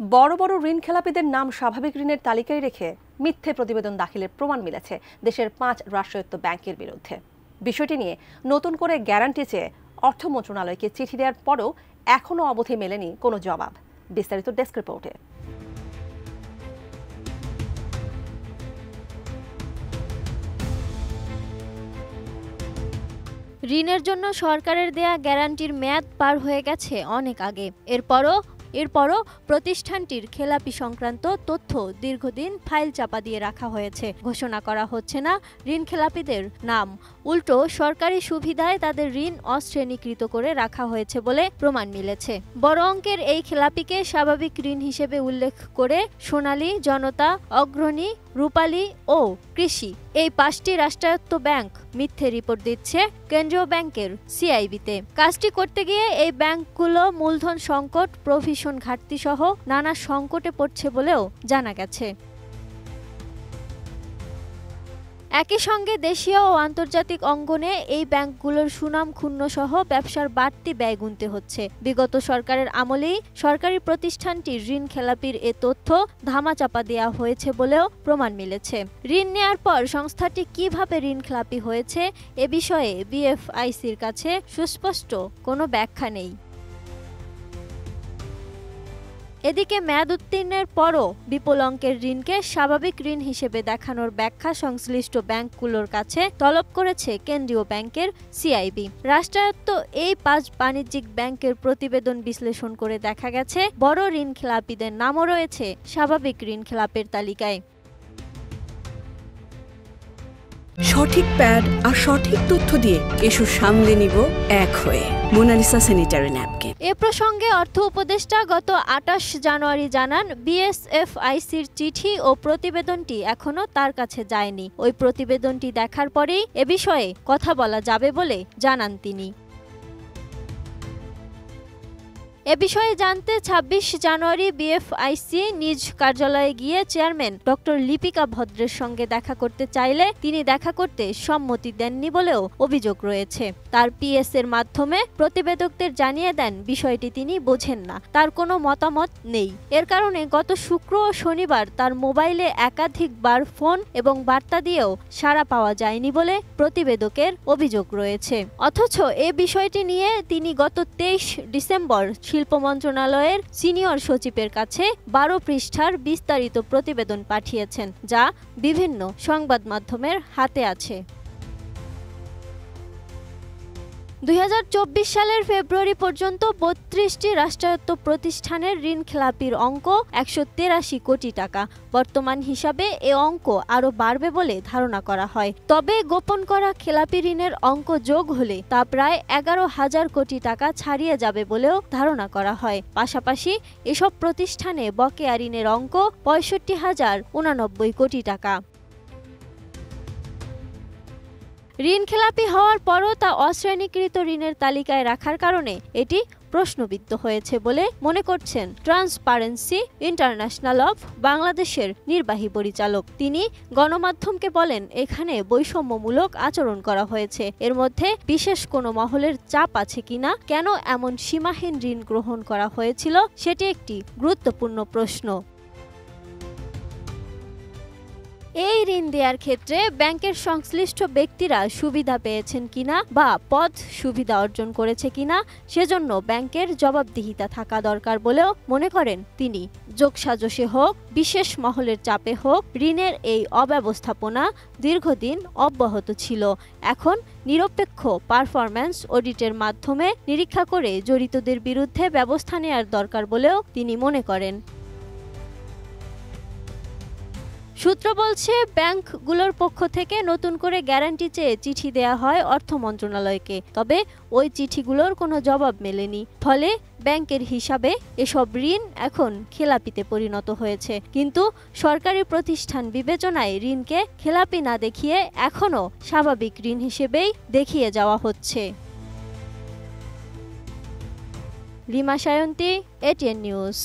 বড় বড় ঋণ খেলাপিদের নাম স্বাভাবিক ঋণের তালিকায় রেখে মিথ্যে প্রতিবেদন দাখিলের প্রমাণ মিলেছে দেশের 5 রাষ্ট্রায়ত্ত ব্যাংকের বিরুদ্ধে। বিষয়টি নিয়ে নতুন করে গ্যারান্টি চেয়ে অর্থ মন্ত্রণালয়কে চিঠি দেওয়ার পরও এখনও অবধি মেলেনি কোনো জবাব। বিস্তারিত ডেস্ক রিপোর্টে। ঋণের জন্য সরকারের দেয়া গ্যারান্টির মেয়াদ পার হয়ে গেছে অনেক আগে। এরপরও প্রতিষ্ঠানটির খেলাপি সংক্রান্ত তথ্য দীর্ঘদিন ফাইল চাপা দিয়ে রাখা হয়েছে। ঘোষণা করা হচ্ছে না ঋণ খেলাপিদের নাম, উল্টো সরকারি সুবিধায় তাদের ঋণ অশ্রেণীকৃত করে রাখা হয়েছে বলে প্রমাণ মিলেছে। বড় অঙ্কের এই খেলাপিকে স্বাভাবিক ঋণ হিসেবে উল্লেখ করে সোনালী, জনতা, অগ্রণী, রূপালী ও কৃষি এই 5টি রাষ্ট্রায়ত্ত ব্যাংক মিথ্যে রিপোর্ট দিচ্ছে কেন্দ্রীয় ব্যাংকের সিআইবিতে। কাজটি করতে গিয়ে এই ব্যাংকগুলো মূলধন সংকট, প্রভিশন ঘাটতি সহ নানা সংকটে পড়ছে বলেও জানা গেছে। একই সঙ্গে দেশীয় ও আন্তর্জাতিক অঙ্গনে এই ব্যাংকগুলোর সুনাম ক্ষুণ্ণ সহ ব্যবসার বাড়তি ব্যয় গুনতে হচ্ছে। বিগত সরকারের আমলেই সরকারি প্রতিষ্ঠানটির ঋণ খেলাপির এ তথ্য ধামাচাপা দেওয়া হয়েছে বলেও প্রমাণ মিলেছে। ঋণ নেয়ার পর সংস্থাটি কিভাবে ঋণ খেলাপি হয়েছে এ বিষয়ে বিএফআইসির কাছে সুস্পষ্ট কোনো ব্যাখ্যা নেই। এদিকে মেয়াদ উত্তীর্ণের পরও বিপুল অঙ্কের ঋণকে স্বাভাবিক ঋণ হিসেবে দেখানোর ব্যাখ্যা সংশ্লিষ্ট ব্যাংকগুলোর কাছে তলব করেছে কেন্দ্রীয় ব্যাংকের সিআইবি। রাষ্ট্রায়ত্ত এই 5 বাণিজ্যিক ব্যাংকের প্রতিবেদন বিশ্লেষণ করে দেখা গেছে বড় ঋণ খেলাপিদের নামও রয়েছে স্বাভাবিক ঋণ খেলাপের তালিকায়। সঠিক প্যাড আর সঠিক তথ্য দিয়ে এসব সামলে নিব এক হয়ে। Mona Lisa sanitary napkin. এ প্রসঙ্গে অর্থ উপদেষ্টা গত 28 জানুয়ারি জানান, বিএসএফআইসির চিঠি ও প্রতিবেদনটি এখনো তার কাছে যায়নি। ওই প্রতিবেদনটি দেখার পরেই এ বিষয়ে কথা বলা যাবে বলে জানান তিনি। এ বিষয়ে জানতে 26 জানুয়ারি বিএফআইসি নিজ কার্যালয়ে গিয়ে চেয়ারম্যান ডক্টর লিপিকা ভদ্রের সঙ্গে দেখা করতে চাইলে তিনি দেখা করতে সম্মতি দেননি বলেও অভিযোগ রয়েছে। তার পিএস এর মাধ্যমে প্রতিবেদকদের জানিয়ে দেন বিষয়টি তিনি বোঝেন না, তার কোনো মতামত নেই। এর কারণে গত শুক্র ও শনিবার তার মোবাইলে একাধিকবার ফোন এবং বার্তা দিয়েও সাড়া পাওয়া যায়নি বলে প্রতিবেদকের অভিযোগ রয়েছে। অথচ এ বিষয়টি নিয়ে তিনি গত 23 ডিসেম্বর শিল্প মন্ত্রণালয়ের সিনিয়র সচিবের কাছে 12 পৃষ্ঠার বিস্তারিত প্রতিবেদন পাঠিয়েছেন, যা বিভিন্ন সংবাদ মাধ্যমের হাতে আছে। 2024 সালের ফেব্রুয়ারি পর্যন্ত 32টি রাষ্ট্রায়ত্ত প্রতিষ্ঠানের ঋণ খেলাপির অঙ্ক 183 কোটি টাকা। বর্তমান হিসাবে এ অঙ্ক আরও বাড়বে বলে ধারণা করা হয়। তবে গোপন করা খেলাপি ঋণের অঙ্ক যোগ হলে তা প্রায় 11,000 কোটি টাকা ছাড়িয়ে যাবে বলেও ধারণা করা হয়। পাশাপাশি এসব প্রতিষ্ঠানে বকেয়া ঋণের অঙ্ক 65,089 কোটি টাকা। ঋণ খেলাপি হওয়ার পরও তা অশ্রেণীকৃত ঋণের তালিকায় রাখার কারণে এটি প্রশ্নবিদ্ধ হয়েছে বলে মনে করছেন ট্রান্সপারেন্সি ইন্টারন্যাশনাল অফ বাংলাদেশের নির্বাহী পরিচালক। তিনি গণমাধ্যমকে বলেন, এখানে বৈষম্যমূলক আচরণ করা হয়েছে। এর মধ্যে বিশেষ কোনো মহলের চাপ আছে কিনা, কেন এমন সীমাহীন ঋণ গ্রহণ করা হয়েছিল সেটি একটি গুরুত্বপূর্ণ প্রশ্ন। এই ঋণ দেওয়ার ক্ষেত্রে ব্যাংকের সংশ্লিষ্ট ব্যক্তিরা সুবিধা পেয়েছেন কিনা বা পদ সুবিধা অর্জন করেছে কিনা সেজন্য ব্যাংকের জবাবদিহিতা থাকা দরকার বলেও মনে করেন তিনি। যোগসাজশে হোক, বিশেষ মহলের চাপে হোক, ঋণের এই অব্যবস্থাপনা দীর্ঘদিন অব্যাহত ছিল। এখন নিরপেক্ষ পারফরম্যান্স অডিটের মাধ্যমে নিরীক্ষা করে জড়িতদের বিরুদ্ধে ব্যবস্থা নেওয়ার দরকার বলেও তিনি মনে করেন। সূত্র বলছে, ব্যাংকগুলোর পক্ষ থেকে নতুন করে গ্যারান্টি চেয়ে চিঠি দেয়া হয় অর্থ মন্ত্রণালয়কে। তবে ওই চিঠিগুলোর কোনো জবাব মেলেনি। ফলে ব্যাংকের হিসাবে এসব ঋণ এখন খেলাপিতে পরিণত হয়েছে। কিন্তু সরকারি প্রতিষ্ঠান বিবেচনায় ঋণকে খেলাপি না দেখিয়ে এখনও স্বাভাবিক ঋণ হিসেবেই দেখিয়ে যাওয়া হচ্ছে। Lima Sayanti, ATN news.